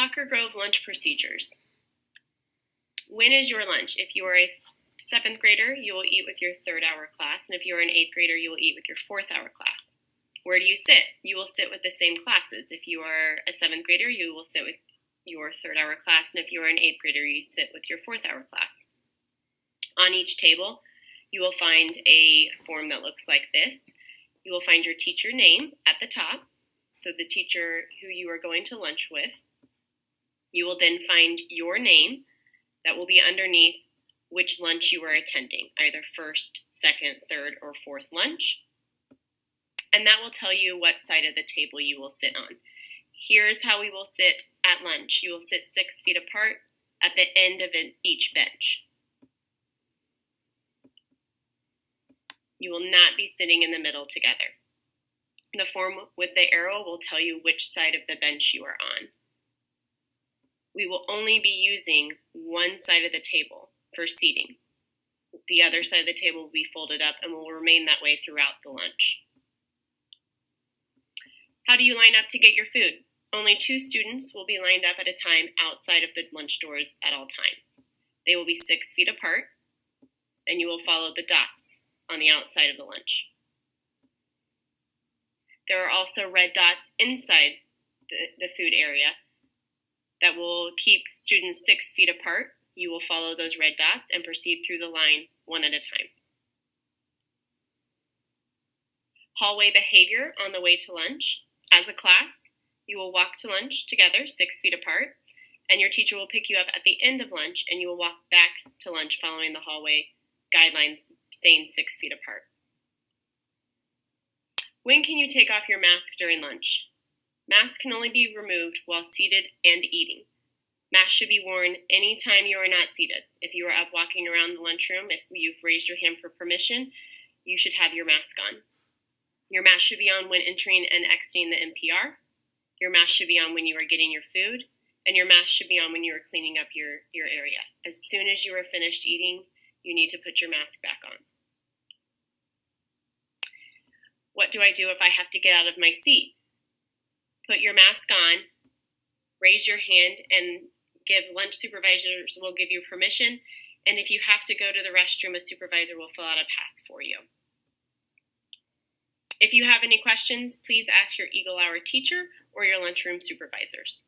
Hocker Grove lunch procedures. When is your lunch? If you are a 7th grader, you will eat with your 3rd hour class, and if you are an 8th grader, you will eat with your 4th hour class. Where do you sit? You will sit with the same classes. If you are a 7th grader, you will sit with your 3rd hour class, and if you are an 8th grader, you sit with your 4th hour class. On each table, you will find a form that looks like this. You will find your teacher name at the top, so the teacher who you are going to lunch with. You will then find your name that will be underneath which lunch you are attending, either 1st, 2nd, 3rd, or 4th lunch. And that will tell you what side of the table you will sit on. Here's how we will sit at lunch. You will sit 6 feet apart at the end of each bench. You will not be sitting in the middle together. The form with the arrow will tell you which side of the bench you are on. We will only be using one side of the table for seating. The other side of the table will be folded up and will remain that way throughout the lunch. How do you line up to get your food? Only 2 students will be lined up at a time outside of the lunch doors at all times. They will be 6 feet apart, and you will follow the dots on the outside of the lunch. There are also red dots inside the food area that will keep students 6 feet apart. You will follow those red dots and proceed through the line one at a time. Hallway behavior on the way to lunch. As a class, you will walk to lunch together 6 feet apart, and your teacher will pick you up at the end of lunch, and you will walk back to lunch following the hallway guidelines staying 6 feet apart. When can you take off your mask during lunch? Masks can only be removed while seated and eating. Masks should be worn anytime you are not seated. If you are up walking around the lunchroom, if you've raised your hand for permission, you should have your mask on. Your mask should be on when entering and exiting the NPR. Your mask should be on when you are getting your food, and your mask should be on when you are cleaning up your area. As soon as you are finished eating, you need to put your mask back on. What do I do if I have to get out of my seat? Put your mask on, raise your hand, and lunch supervisors will give you permission. And if you have to go to the restroom, a supervisor will fill out a pass for you. If you have any questions, please ask your Eagle Hour teacher or your lunchroom supervisors.